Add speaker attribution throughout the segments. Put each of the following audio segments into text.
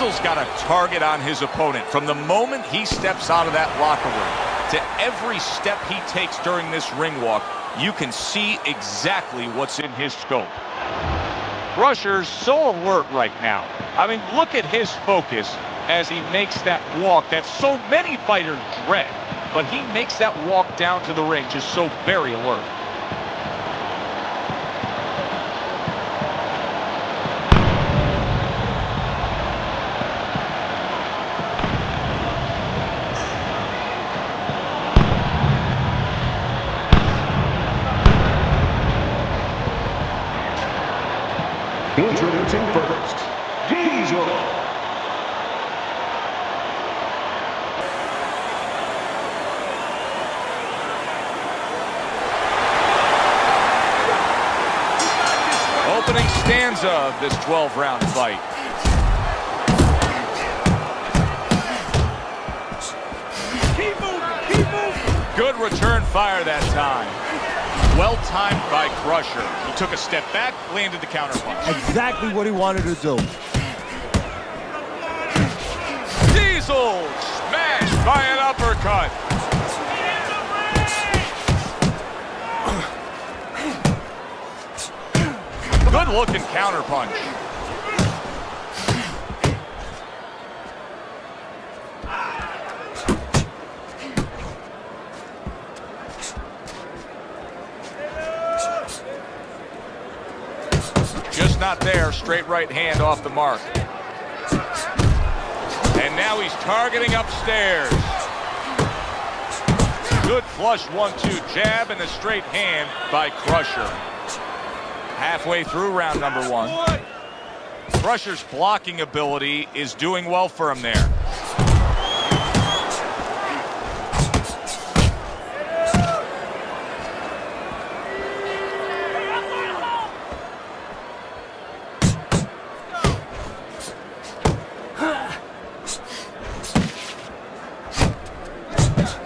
Speaker 1: Diesel's got a target on his opponent. From the moment he steps out of that locker room to every step he takes during this ring walk, you can see exactly what's in his scope.
Speaker 2: Crusher's so alert right now. I mean, look at his focus as he makes that walk that so many fighters dread. But he makes that walk down to the ring just so very alert.
Speaker 3: Introducing first, Diesel.
Speaker 1: Opening stanza of this 12-round fight.
Speaker 4: Keep moving, keep moving.
Speaker 1: Good return fire that time. Well timed by Crusher. He took a step back, landed the counterpunch.
Speaker 4: Exactly what he wanted to do.
Speaker 1: Diesel smashed by an uppercut. Good looking counterpunch. Just not there. Straight right hand off the mark. And now he's targeting upstairs. Good flush 1-2 jab and a straight hand by Crusher. Halfway through round number one. Crusher's blocking ability is doing well for him there.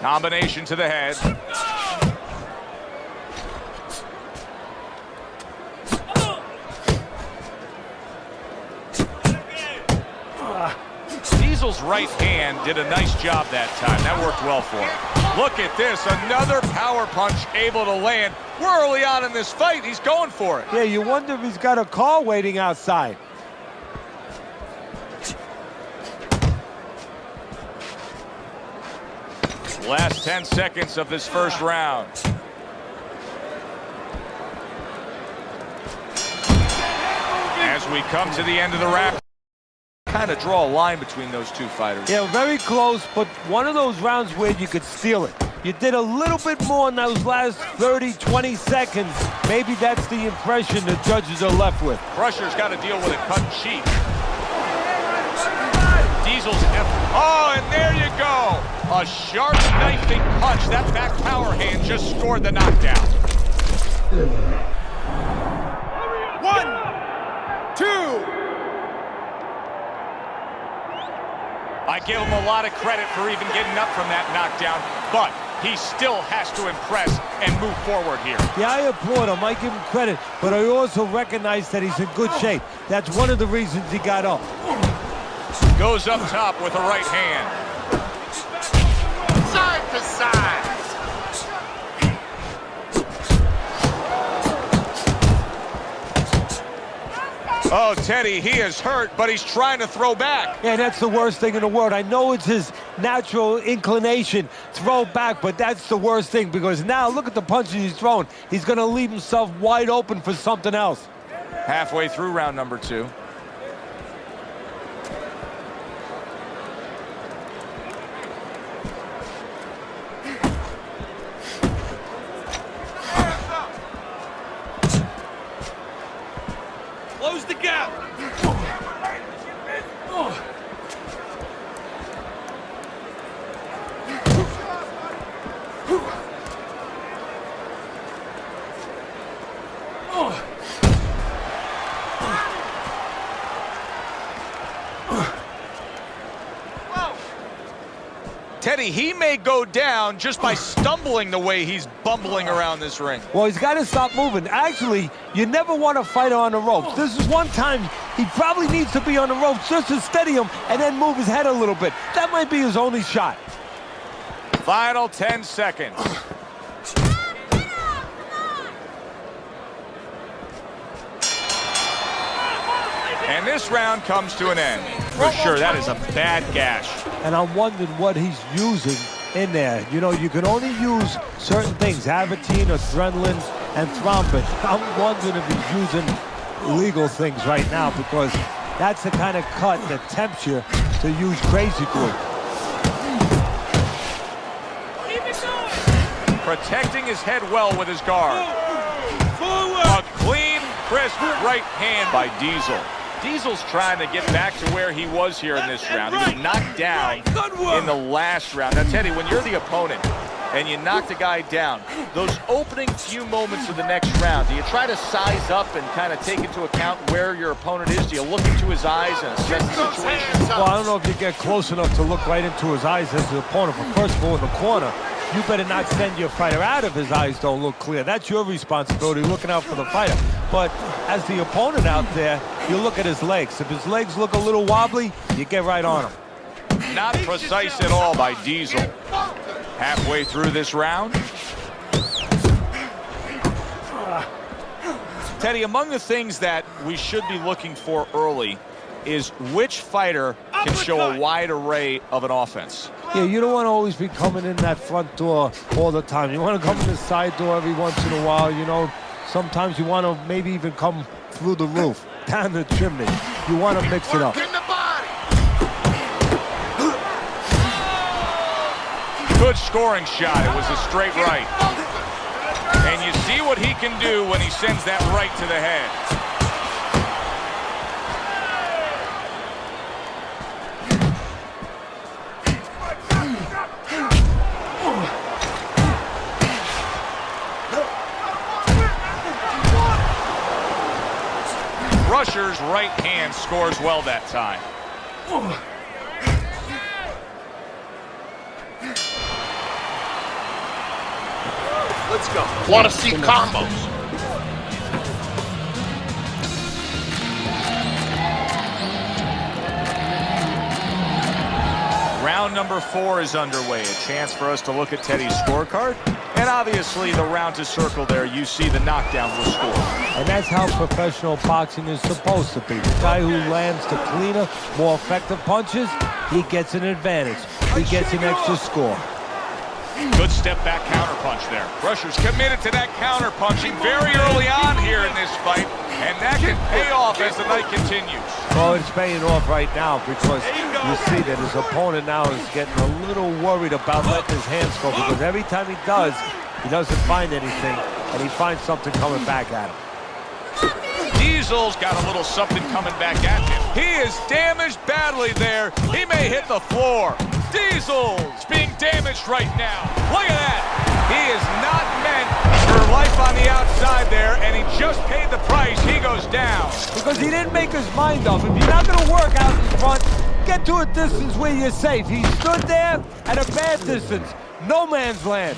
Speaker 1: Combination to the head. Diesel's right hand did a nice job that time. That worked well for him. Look at this, another power punch able to land. We're early on in this fight. He's going for it.
Speaker 4: Yeah, you wonder if he's got a car waiting outside.
Speaker 1: Last 10 seconds of this first round. As we come to the end of the round, kind of draw a line between those two fighters.
Speaker 4: Yeah, very close, but one of those rounds where you could steal it. You did a little bit more in those last 30, 20 seconds. Maybe that's the impression the judges are left with.
Speaker 1: Crusher's got to deal with a cut cheek. Diesel's effort. Oh, and there you go. A sharp knifing punch. That back power hand just scored the knockdown.
Speaker 4: 1, 2.
Speaker 1: I give him a lot of credit for even getting up from that knockdown, but he still has to impress and move forward here.
Speaker 4: Yeah, I applaud him. I give him credit, but I also recognize that he's in good shape. That's one of the reasons he got up.
Speaker 1: Goes up top with a right hand.
Speaker 5: Side to side.
Speaker 1: Oh, Teddy, he is hurt, but he's trying to throw back.
Speaker 4: Yeah, that's the worst thing in the world. I know it's his natural inclination, throw back, but that's the worst thing because now look at the punches he's throwing. He's going to leave himself wide open for something else.
Speaker 1: Halfway through round number two.
Speaker 4: Close the gap.
Speaker 1: Teddy, he may go down just by stumbling the way he's bumbling around this ring.
Speaker 4: Well, he's got to stop moving. Actually, you never want to fight on the ropes. This is one time He probably needs to be on the ropes just to steady him and then move his head a little bit. That might be his only shot.
Speaker 1: Final 10 seconds. And this round comes to an end. For sure, that is a bad gash.
Speaker 4: And I'm wondering what he's using in there. You know, you can only use certain things, Avatine, adrenaline, and thrombin. I'm wondering if he's using illegal things right now, because that's the kind of cut that tempts you to use crazy glue.
Speaker 1: Protecting his head well with his guard. A clean, crisp right hand by Diesel. Diesel's trying to get back to where he was here in this round. He was knocked down in the last round. Now, Teddy, when you're the opponent and you knock the guy down, those opening few moments of the next round, do you try to size up and kind of take into account where your opponent is? Do you look into his eyes and assess the situation?
Speaker 4: Well, I don't know if you get close enough to look right into his eyes as the opponent, but first of all, in the corner, you better not send your fighter out if his eyes don't look clear. That's your responsibility, looking out for the fighter. But as the opponent out there, you look at his legs. If his legs look a little wobbly, you get right on him.
Speaker 1: Not precise at all by Diesel. Halfway through this round. Teddy, among the things that we should be looking for early is which fighter can show a wide array of an offense.
Speaker 4: Yeah, you don't want to always be coming in that front door all the time. You want to come in the side door every once in a while, you know. Sometimes you want to maybe even come through the roof, down the chimney. You want to mix it up.
Speaker 1: Good scoring shot. It was a straight right. And you see what he can do when he sends that right to the head. Crusher's right hand scores well that time.
Speaker 5: Let's go. Want to see combos.
Speaker 1: Round number 4 is underway. A chance for us to look at Teddy's scorecard. And obviously the round to circle there, you see the knockdown will score.
Speaker 4: And that's how professional boxing is supposed to be. The guy who lands the cleaner, more effective punches, he gets an advantage. He gets an extra score.
Speaker 1: Good step back counter punch there. Crusher's committed to that counter punching very early on here in this fight, and that can pay off as the night continues.
Speaker 4: Well, it's paying off right now, because you see that his opponent now is getting a little worried about letting his hands go, because every time he does, he doesn't find anything, and he finds something coming back at him.
Speaker 1: Diesel's got a little something coming back at him. He is damaged badly there. He may hit the floor. Diesel's being damaged right now. Look at that. He is not meant for life on the outside there, and he just paid the price. He goes down.
Speaker 4: Because he didn't make his mind up. If you're not going to work out in front, get to a distance where you're safe. He stood there at a bad distance. No man's land.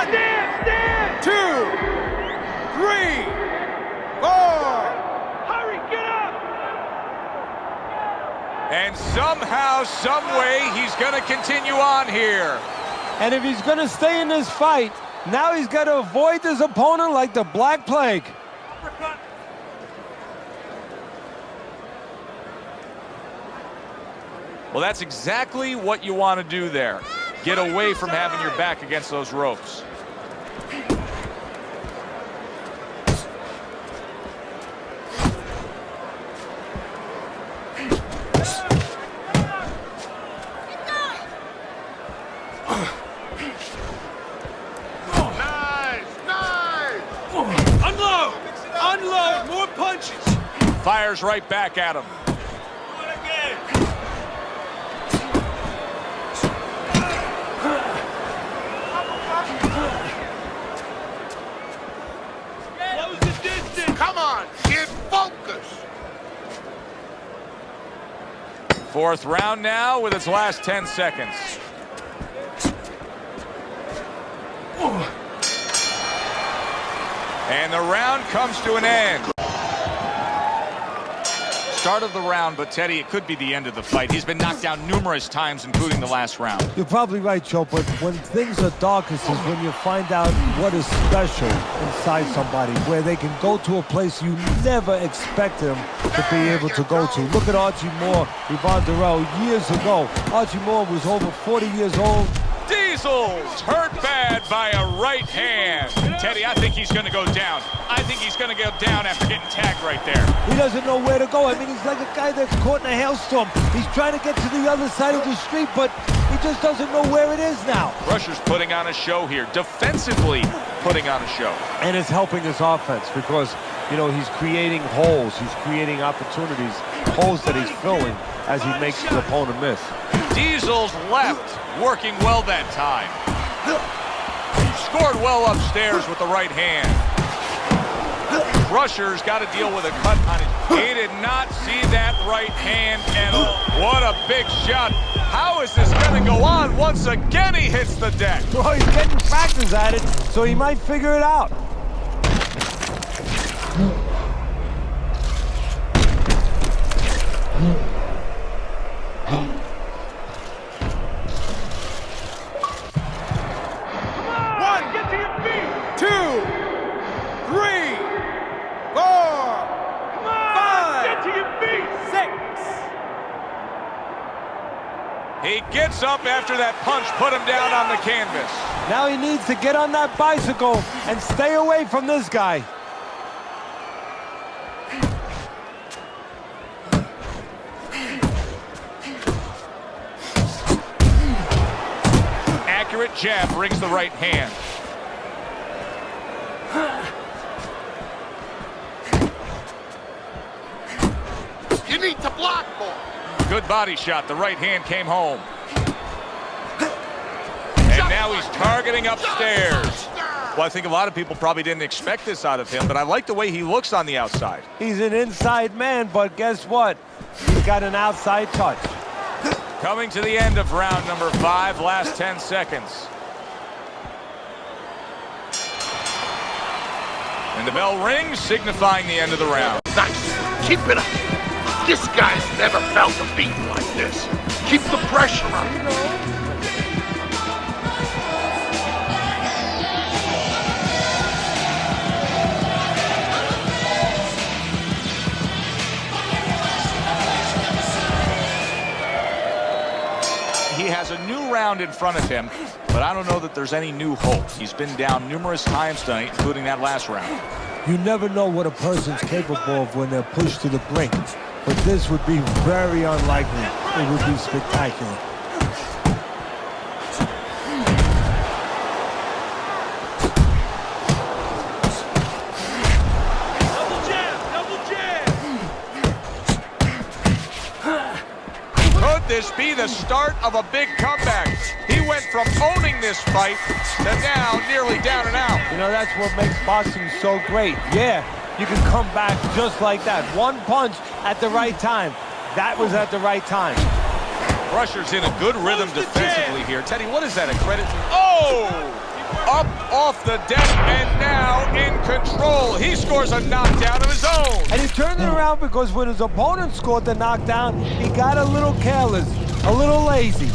Speaker 5: Stand! 2, 3, 4. Hurry, get up!
Speaker 1: And somehow, some way, he's going to continue on here.
Speaker 4: And if he's going to stay in this fight, now he's got to avoid his opponent like the Black Plague.
Speaker 1: Well, that's exactly what you want to do there. Get away from having your back against those ropes.
Speaker 5: Unload! More punches!
Speaker 1: Fires right back at him.
Speaker 5: Do it again! Close the distance! Come on, get focused!
Speaker 1: 4th round now with its last 10 seconds. And the round comes to an end. Start of the round, but Teddy, it could be the end of the fight. He's been knocked down numerous times, including the last round.
Speaker 4: You're probably right, Joe, but when things are darkest is when you find out what is special inside somebody, where they can go to a place you never expected them to be able to go to. Look at Archie Moore, Yvonne Durrell, years ago. Archie Moore was over 40 years old.
Speaker 1: Diesel's hurt bad by a right hand. Teddy, I think he's going to go down. I think he's going to go down after getting tagged right there.
Speaker 4: He doesn't know where to go. I mean, he's like a guy that's caught in a hailstorm. He's trying to get to the other side of the street, but he just doesn't know where it is now.
Speaker 1: Crusher's putting on a show here, defensively putting on a show.
Speaker 4: And it's helping his offense because, you know, he's creating holes. He's creating opportunities, holes that he's filling as he makes his opponent miss.
Speaker 1: Diesel's left, working well that time. Scored well upstairs with the right hand. Crusher's got to deal with a cut on it. He did not see that right hand, and what a big shot. How is this going to go on? Once again, he hits the deck.
Speaker 4: Well, he's getting practice at it, so he might figure it out.
Speaker 1: He gets up after that punch, put him down on the canvas.
Speaker 4: Now he needs to get on that bicycle and stay away from this guy.
Speaker 1: Accurate jab brings the right hand.
Speaker 5: You need to block more.
Speaker 1: Good body shot. The right hand came home. And now he's targeting upstairs. Well, I think a lot of people probably didn't expect this out of him, but I like the way he looks on the outside.
Speaker 4: He's an inside man, but guess what? He's got an outside touch.
Speaker 1: Coming to the end of round number 5, last 10 seconds. And the bell rings, signifying the end of the round.
Speaker 5: Nice. Keep it up. This guy's never felt a beat like this. Keep the pressure on.
Speaker 1: He has a new round in front of him, but I don't know that there's any new hope. He's been down numerous times tonight, including that last round.
Speaker 4: You never know what a person's capable of when they're pushed to the brink. But this would be very unlikely. It would be spectacular.
Speaker 5: Double jab, double jab.
Speaker 1: Could this be the start of a big comeback? He went from owning this fight to now nearly down and out.
Speaker 4: You know, that's what makes boxing so great. Yeah, you can come back just like that. One punch at the right time. That was at the right time.
Speaker 1: Crusher's in a good rhythm defensively here. Teddy, what is that, a credit? Oh! Up off the deck and now in control. He scores a knockdown of his own.
Speaker 4: And he turned it around because when his opponent scored the knockdown, he got a little careless, a little lazy.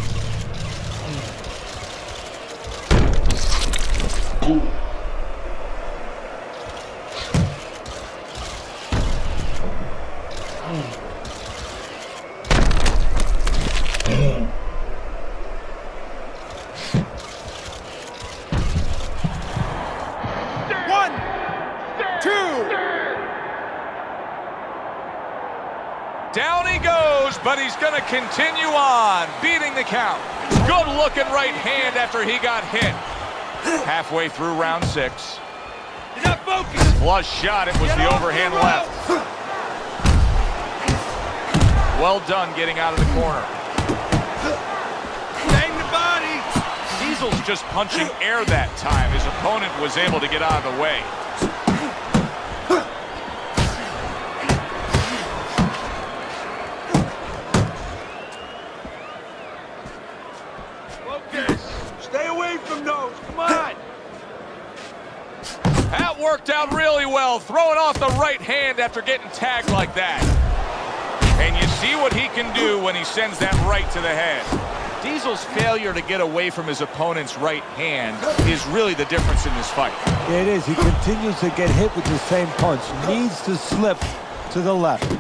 Speaker 1: Down he goes, but he's going to continue on, beating the count. Good looking right hand after he got hit. Halfway through round 6.
Speaker 5: You're not focused.
Speaker 1: Flush shot, it was the overhand left. Well done getting out of the corner.
Speaker 5: Bang the body.
Speaker 1: Diesel's just punching air that time. His opponent was able to get out of the way.
Speaker 5: Stay away from those. Come on.
Speaker 1: That worked worked out really well, throwing off the right hand after getting tagged like that. And you see what he can do when he sends that right to the head. Diesel's failure to get away from his opponent's right hand is really the difference in this fight.
Speaker 4: Yeah, it is. He continues to get hit with the same punch. Needs to slip to the left.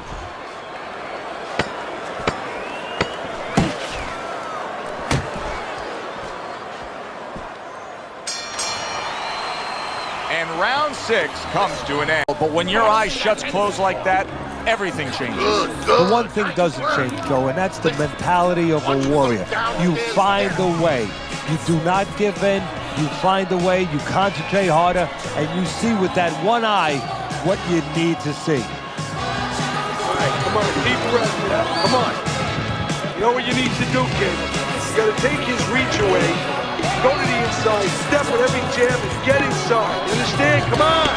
Speaker 1: And round 6 comes to an end. But when your eye shuts closed like that, everything changes.
Speaker 4: The one thing doesn't change, Joe, and that's the mentality of a warrior. You find a way. You do not give in. You find a way. You concentrate harder, and you see with that one eye what you need to see.
Speaker 3: All right, come on, deep breath now. Come on. You know what you need to do, kid? You gotta take his reach away, go to the inside, step with every jab, and get inside. You understand? Come on.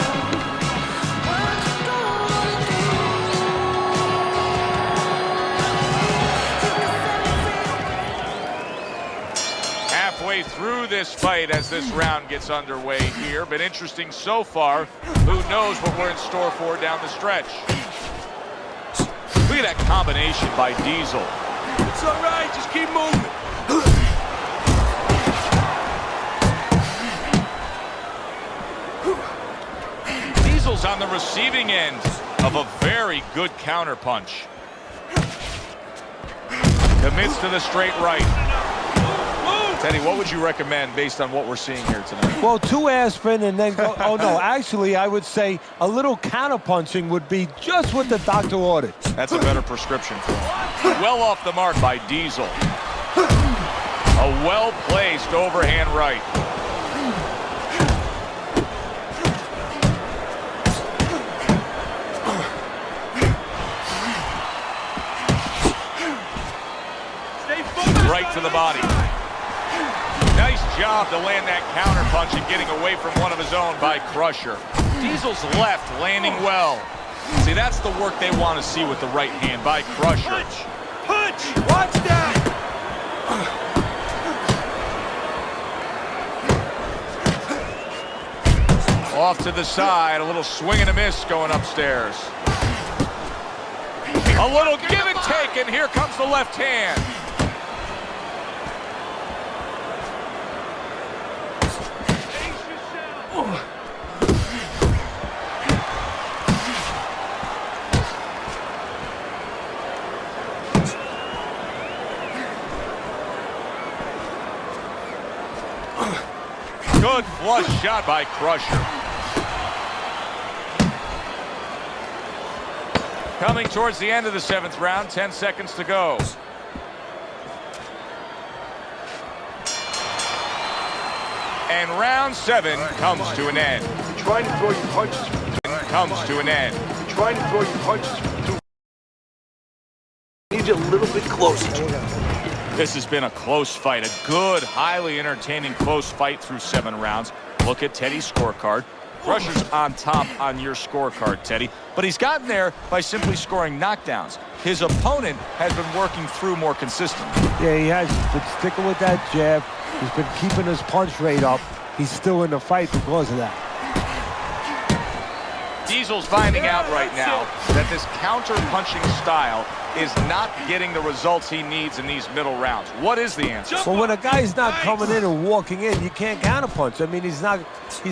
Speaker 1: Halfway through this fight as this round gets underway here. Been interesting so far. Who knows what we're in store for down the stretch. Look at that combination by Diesel.
Speaker 3: It's all right. Just keep moving.
Speaker 1: Diesel's on the receiving end of a very good counterpunch. Commits to the straight right. Teddy, what would you recommend based on what we're seeing here tonight?
Speaker 4: Well, 2 aspirin and then go. Oh, no, actually, I would say a little counterpunching would be just what the doctor ordered.
Speaker 1: That's a better prescription for him. Well off the mark by Diesel. A well-placed overhand right. Right to the body. Nice job to land that counterpunch and getting away from one of his own by Crusher. Diesel's left landing well. See, that's the work they want to see with the right hand by Crusher.
Speaker 3: Punch! Watch that!
Speaker 1: Off to the side, a little swing and a miss going upstairs. A little give and take, and here comes the left hand. Good flush shot by Crusher. Coming towards the end of the 7th round, 10 seconds to go. And round 7 comes to an end.
Speaker 3: You're trying to throw your punches for two.
Speaker 1: Comes to an end.
Speaker 3: You're trying to throw your punches for two. Need you a little bit closer.
Speaker 1: This has been a close fight, a good, highly entertaining close fight through 7 rounds. Look at Teddy's scorecard. Crusher's on top on your scorecard, Teddy, but he's gotten there by simply scoring knockdowns. His opponent has been working through more consistently.
Speaker 4: Yeah, he has been sticking with that jab. He's been keeping his punch rate up. He's still in the fight because of that.
Speaker 1: Diesel's finding out right now that this counter-punching style is not getting the results he needs in these middle rounds. What is the answer?
Speaker 4: Well, when a guy's not coming in and walking in, you can't counterpunch. I mean, he's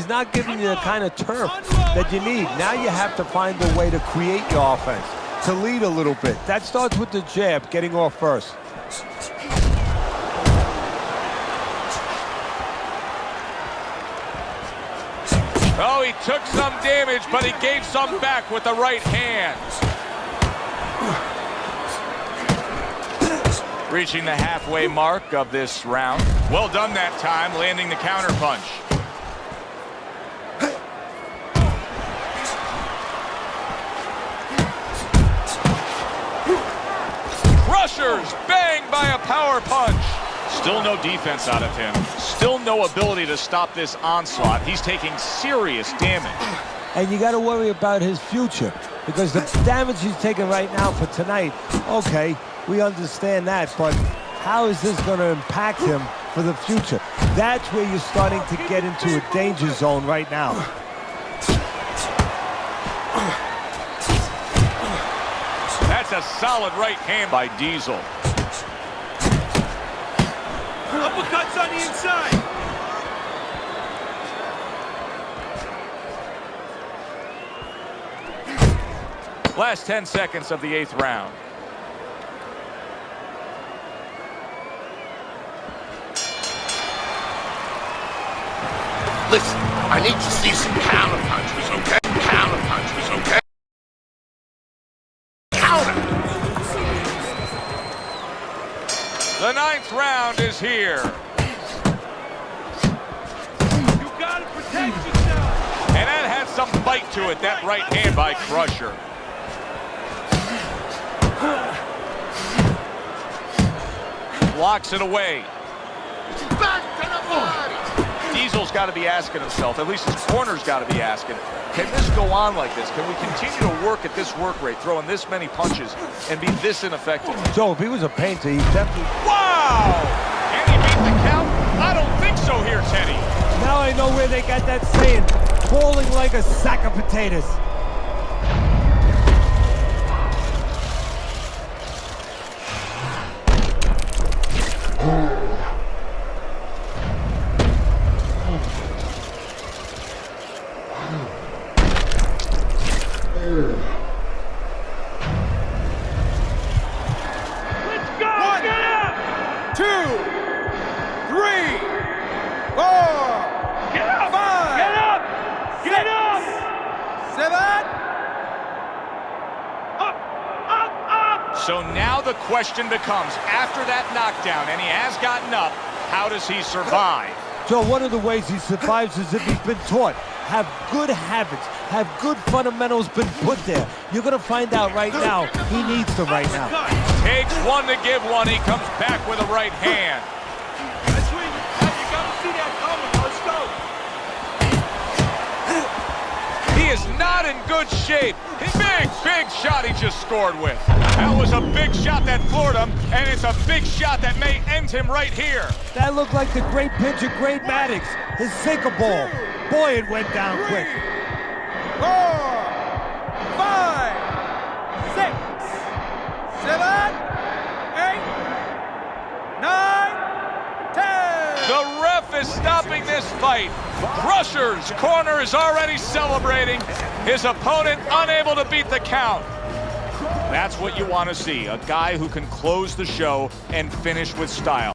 Speaker 4: not giving you the kind of turf that you need. Now you have to find a way to create your offense, to lead a little bit. That starts with the jab, getting off first.
Speaker 1: Oh, he took some damage, but he gave some back with the right hand. Reaching the halfway mark of this round. Well done that time, landing the counter punch. Crusher's banged by a power punch. Still no defense out of him. Still no ability to stop this onslaught. He's taking serious damage.
Speaker 4: And you got to worry about his future, because the damage he's taking right now for tonight, okay, we understand that, but how is this going to impact him for the future? That's where you're starting to get into a danger zone right now.
Speaker 1: a solid right hand by Diesel.
Speaker 3: Uppercuts on the inside.
Speaker 1: Last 10 seconds of the 8th round.
Speaker 5: Listen, I need to see some counter punches, okay? Counter punches, okay? Counter!
Speaker 1: The 9th round is here.
Speaker 3: You gotta protect yourself.
Speaker 1: And that had some bite to it, that right hand by Crusher. Blocks it away.
Speaker 5: Back to the body!
Speaker 1: Diesel's got to be asking himself, at least his corner's got to be asking, can this go on like this? Can we continue to work at this work rate, throwing this many punches and be this ineffective?
Speaker 4: Joe, if he was a painter, he'd definitely...
Speaker 1: Wow! Can he beat the count? I don't think so here, Teddy.
Speaker 4: Now I know where they got that saying, falling like a sack of potatoes.
Speaker 3: Let's go! 1, 2, 3, 4, get up! 5, get up! Get up! 7, up!
Speaker 1: So now the question becomes, after that knockdown, and he has gotten up, how does he survive?
Speaker 4: Joe, one of the ways he survives is if he's been taught. Have good habits, have good fundamentals been put there. You're gonna find out right now, he needs them right now.
Speaker 1: Takes one to give one, he comes back with a right hand.
Speaker 3: That's where you gotta see that coming. Let's go.
Speaker 1: He is not in good shape. Big shot he just scored with. That was a big shot that floored him, and it's a big shot that may end him right here.
Speaker 4: That looked like the great pitcher, Great Maddox, his sinker ball. Boy, it went down
Speaker 3: 3,
Speaker 4: quick.
Speaker 3: 4, 5, 6, 7, 8, 9, 10.
Speaker 1: The ref is stopping this fight. Crusher's corner is already celebrating. His opponent unable to beat the count. That's what you want to see, a guy who can close the show and finish with style.